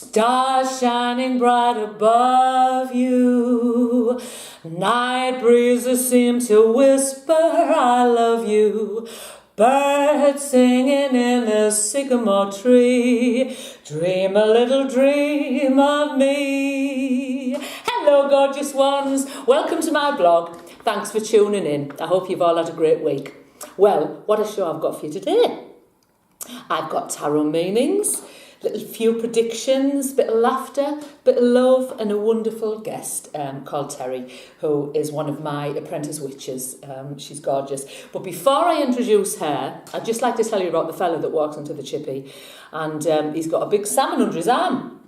Stars shining bright above you. Night breezes seem to whisper, I love you. Birds singing in the sycamore tree. Dream a little dream of me. Hello, gorgeous ones. Welcome to my blog. Thanks for tuning in. I hope you've all had a great week. Well, what a show I've got for you today. I've got tarot meanings, little few predictions, bit of laughter, bit of love, and a wonderful guest called Terri, who is one of my apprentice witches. She's gorgeous. But before I introduce her, I'd just like to tell you about the fella that walks into the chippy, and he's got a big salmon under his arm.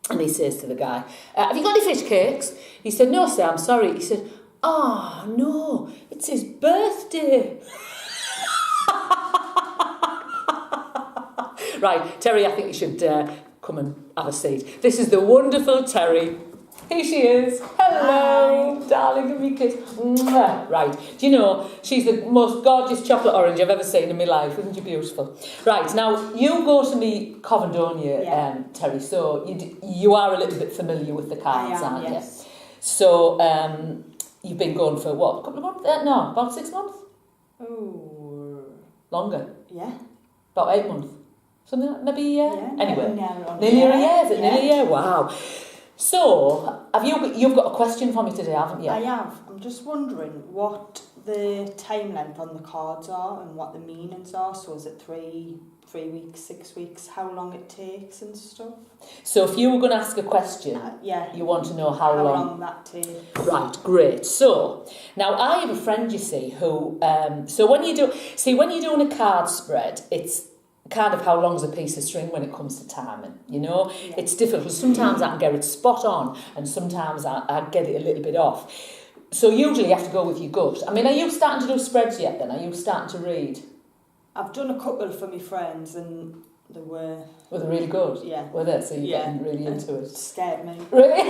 And he says to the guy, have you got any fish cakes? He said, no, sir, I'm sorry. He said, oh, no, it's his birthday. Right, Terri, I think you should come and have a seat. This is the wonderful Terri. Here she is. Hello, hi. Darling, give me a kiss. Mwah. Right, do you know, she's the most gorgeous chocolate orange I've ever seen in my life. Isn't she beautiful? Right, now, you go to me Covent, don't you, Terri? So you are a little bit familiar with the cards, aren't you? Yes. So you've been going for, what, a couple of months? No, about 6 months? Oh. Longer? Yeah. About 8 months? Something like maybe a year? Yeah, anyway, nearly a year, is it? Nearly a year, wow. So, you've got a question for me today, haven't you? I have. I'm just wondering what the time length on the cards are and what the meanings are. So is it 3 weeks, 6 weeks, how long it takes and stuff? So if you were going to ask a question, you want to know how long that takes. Right, great. So, now I have a friend, you see, who, so when you're doing a card spread, it's kind of how long's a piece of string when it comes to timing, you know? Yeah. It's difficult. Sometimes I can get it spot on and sometimes I get it a little bit off. So usually you have to go with your gut. I mean, are you starting to do spreads yet then? Are you starting to read? I've done a couple for my friends and they were... Were they really good? Yeah. Were they? So you're getting really into it? It scared me. Really?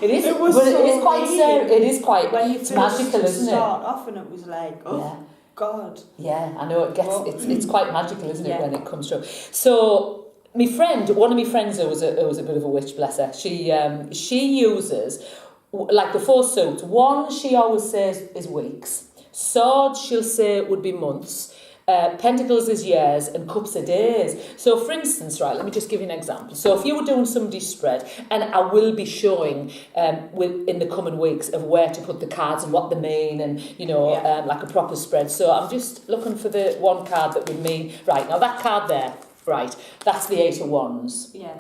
It is. It was but so it is quite serious. It is quite... When you it's magical, isn't it? Start off and it was like, oh... Yeah. God. Yeah, I know it gets. It's quite magical, isn't it, when it comes through? So, one of my friends who was a bit of a witch, bless her. She uses like the 4 suits. One she always says is weeks. Swords she'll say would be months. Pentacles is years and cups are days. So for instance, right, let me just give you an example. So if you were doing somebody's spread, and I will be showing in the coming weeks of where to put the cards and what they mean and, you know, like a proper spread. So I'm just looking for the one card that would mean, right, now that card there, right, that's the 8 of Wands. Yeah.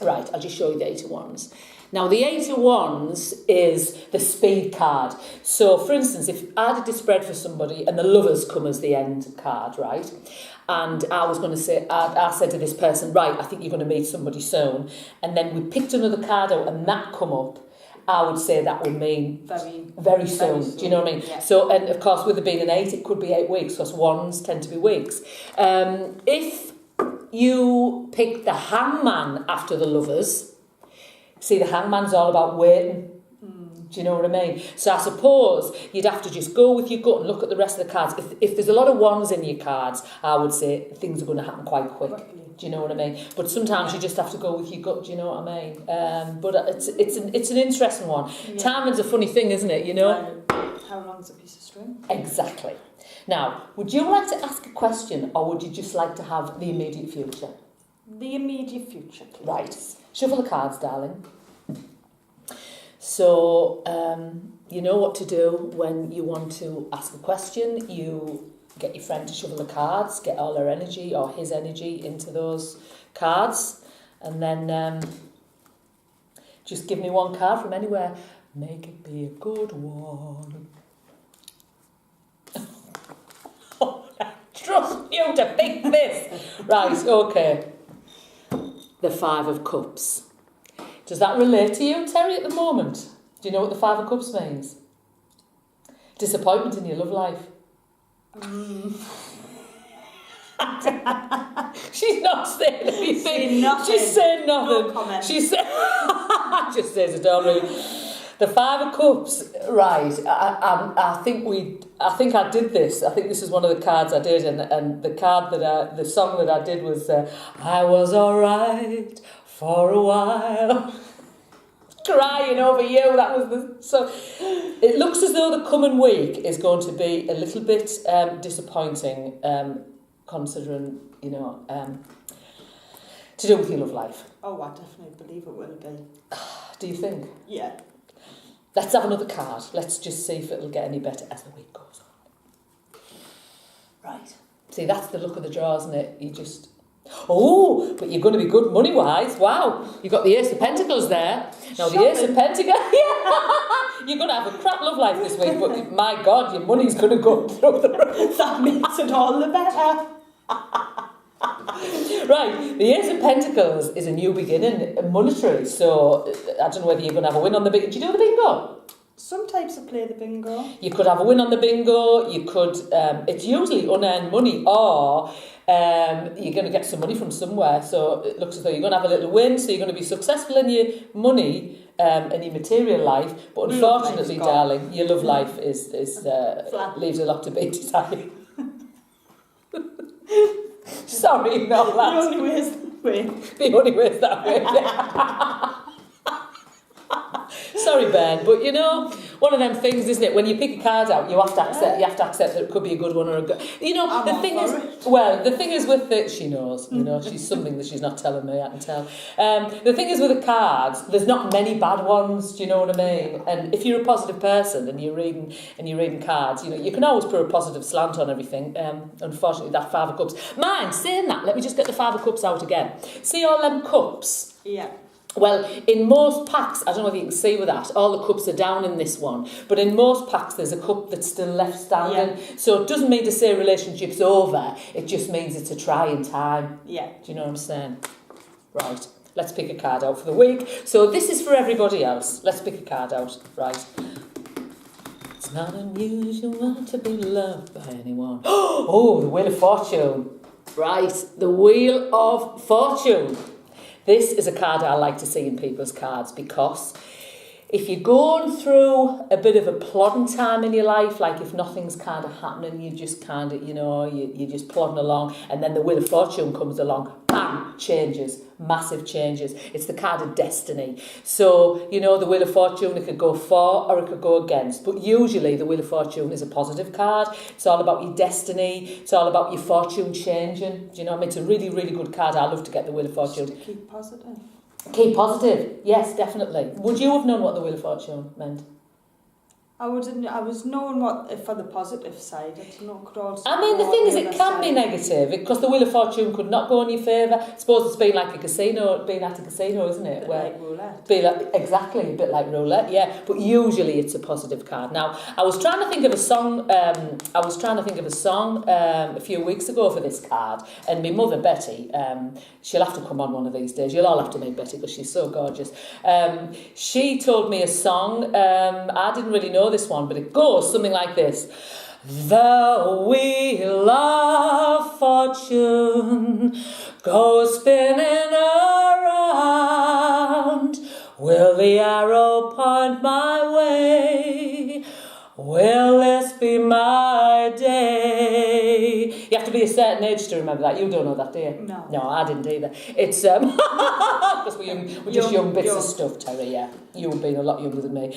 Right, I'll just show you the 8 of Wands. Now, the 8 of Wands is the speed card. So, for instance, if I did a spread for somebody and the Lovers come as the end card, right? And I was going to say, I said to this person, right, I think you're going to meet somebody soon. And then we picked another card out and that come up. I would say that would mean very soon. Do you know what I mean? Yeah. So, and of course, with it being an 8, it could be 8 weeks because Wands tend to be weeks. If you pick the Hangman after the Lovers... See, the Hangman's all about waiting. Do you know what I mean? So I suppose you'd have to just go with your gut and look at the rest of the cards. If there's a lot of wands in your cards, I would say things are going to happen quite quick. Do you know what I mean? But sometimes you just have to go with your gut. Do you know what I mean? But it's an interesting one. Yeah. Timing's a funny thing, isn't it? You know. How long's a piece of string? Exactly. Now, would you like to ask a question, or would you just like to have the immediate future? The immediate future, please. Right. Shuffle the cards, darling. So, you know what to do when you want to ask a question. You get your friend to shuffle the cards, get all her energy or his energy into those cards, and then just give me one card from anywhere. Make it be a good one. Oh, I trust you to pick this. Right, okay. The 5 of Cups. Does that relate to you, Terri, at the moment? Do you know what the 5 of Cups means? Disappointment in your love life. She's not saying anything. She's saying nothing. No comment. She's saying... just says it, don't really. The 5 of Cups, right, I think I think I did this. I think this is one of the cards I did, and the song that I did was I was alright for a while. Crying over you. That was so. It looks as though the coming week is going to be a little bit disappointing, considering to do with your love life. Oh, I definitely believe it will be. Do you think? Yeah. Let's have another card. Let's just see if it'll get any better as the week goes on. Right. See, that's the luck of the draw, isn't it? You just... Oh, but you're going to be good money-wise. Wow. You've got the Ace of Pentacles there. Now, the Ace of Pentacles... You're going to have a crap love life this week, but my God, your money's going to go through the roof. That makes it all the better. Right, the Ace of Pentacles is a new beginning, monetary, so I don't know whether you're going to have a win on the bingo. Do you do the bingo? Some types of play the bingo. You could have a win on the bingo, you could, it's usually unearned money, or you're going to get some money from somewhere, so it looks as though you're going to have a little win, so you're going to be successful in your money and your material life, but unfortunately, darling, your love life is leaves a lot to be desired. Sorry, no, lads. The only way is that way. The only way is that way. Sorry, Ben, but one of them things, isn't it? When you pick a card out, you have to accept. You have to accept that it could be a good one or a good. The thing is, the thing is with the, she knows. She's something that she's not telling me. I can tell. The thing is with the cards, there's not many bad ones. Do you know what I mean? And if you're a positive person and you're reading cards, you can always put a positive slant on everything. Unfortunately, that Five of Cups. Mind saying that, let me just get the Five of Cups out again. See all them cups? Yeah. Well, in most packs, I don't know if you can see with that, all the cups are down in this one, but in most packs there's a cup that's still left standing. Yeah. So it doesn't mean to say relationship's over, it just means it's a trying time. Yeah. Do you know what I'm saying? Right, let's pick a card out for the week. So this is for everybody else. Let's pick a card out. Right. It's not unusual to be loved by anyone. Oh, the Wheel of Fortune. Right, the Wheel of Fortune. This is a card I like to see in people's cards because if you're going through a bit of a plodding time in your life, like if nothing's kind of happening, you just kind of, you're just plodding along, and then the Wheel of Fortune comes along, bam, changes, massive changes. It's the card of destiny. So, the Wheel of Fortune, it could go for or it could go against, but usually the Wheel of Fortune is a positive card. It's all about your destiny. It's all about your fortune changing. Do you know what I mean? It's a really, really good card. I love to get the Wheel of Fortune. Just to keep positive. Keep positive, yes, definitely. Would you have known what the Wheel of Fortune meant? I was knowing what for the positive side. Could also. I mean, the thing is, it can be negative because the Wheel of Fortune could not go in your favour. I suppose it's been like a casino, being at a casino, isn't it? Like roulette. Exactly, a bit like roulette, yeah. But usually it's a positive card. Now, I was trying to think of a song. A few weeks ago for this card, and my mother Betty, she'll have to come on one of these days. You'll all have to meet Betty because she's so gorgeous. She told me a song. I didn't really know this one, but it goes something like this. The wheel of fortune goes spinning around. Will the arrow point my way? Will this be my day? You have to be a certain age to remember that. You don't know that, do you? No. No, I didn't either. It's because we're just young bits of stuff, Terri. Yeah, you've been a lot younger than me.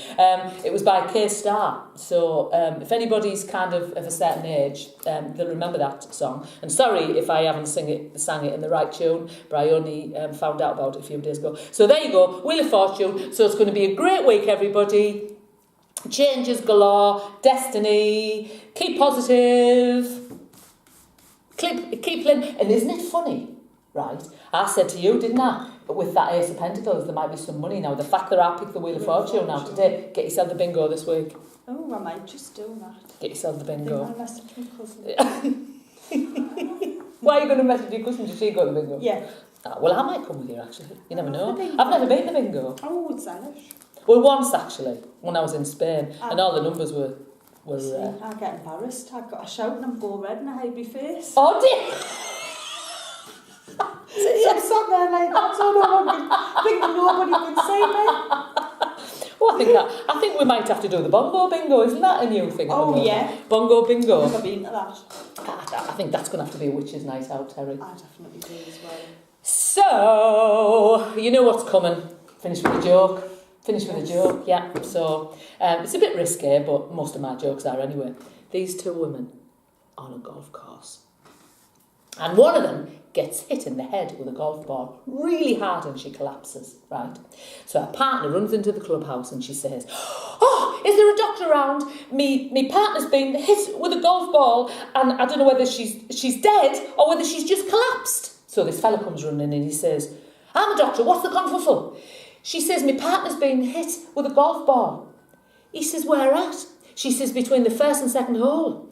It was by K-Star. So if anybody's kind of a certain age, they'll remember that song. And sorry if I haven't sang it in the right tune, but I only found out about it a few days ago. So there you go, Wheel of Fortune. So it's going to be a great week, everybody. Changes galore, destiny, keep positive, keep living. And isn't it funny, right? I said to you, didn't I? But with that Ace of Pentacles, there might be some money now. The fact that I picked the Wheel of Fortune now today, get yourself the bingo this week. Oh, I might just do that. Get yourself the bingo. I message my cousin. Why are you going to message your cousin? Did she go to the bingo? Yeah. Well, I might come with you, actually. You never know. I've never been to the bingo. Oh, it's Irish. Well, once, actually, when I was in Spain, and all the numbers were I get embarrassed. I got a shout and I'm all red and I hide my face. Oh, dear! So I'm sat there like that, so nobody can see me. Oh, I think we might have to do the bongo bingo. Isn't that a new thing? Oh, yeah. Bongo bingo. I've been to that. I think that's going to have to be a witch's night out, Terry. I definitely do as well. So, you know what's coming. Finish with a joke. Yeah. So, it's a bit risky, but most of my jokes are anyway. These two women on a golf course. And one of them gets hit in the head with a golf ball really hard and she collapses, right? So her partner runs into the clubhouse and she says, "Oh, is there a doctor around? Me partner's been hit with a golf ball and I don't know whether she's dead or whether she's just collapsed." So this fella comes running and he says, "I'm a doctor, what's the confuffle?" She says, "My partner's been hit with a golf ball." He says, "Where at?" She says, "Between the first and second hole."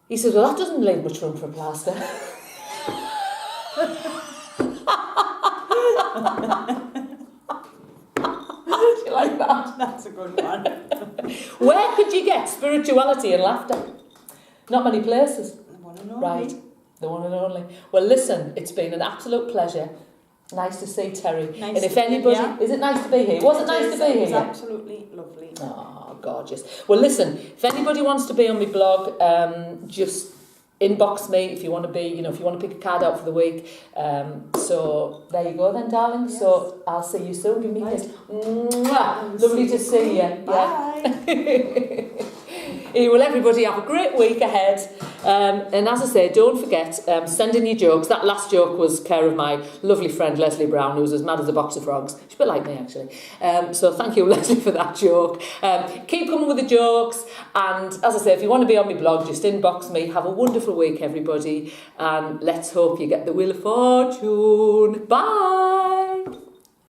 He says, "Well, that doesn't leave much room for a plaster." Do you like that? That's a good one. Where could you get spirituality and laughter? Not many places. The one and only. Right, the one and only. Well, listen, it's been an absolute pleasure. Nice to see Terry. Nice and if to anybody, be here. Is it nice to be here? Was it nice to be It was here? absolutely lovely. Oh, gorgeous. Well, listen, if anybody wants to be on my blog, just inbox me if you want to be, if you want to pick a card out for the week. So there you go then, darling. Yes. So I'll see you soon. Give me a kiss. Mwah. Lovely to see you. Bye. Yeah. Well, everybody have a great week ahead. And as I say, don't forget, send in your jokes. That last joke was care of my lovely friend Leslie Brown, who was as mad as a box of frogs. She's a bit like me, actually. So thank you, Leslie, for that joke. Keep coming with the jokes. And as I say, if you want to be on my blog, just inbox me. Have a wonderful week, everybody. And let's hope you get the Wheel of Fortune. Bye.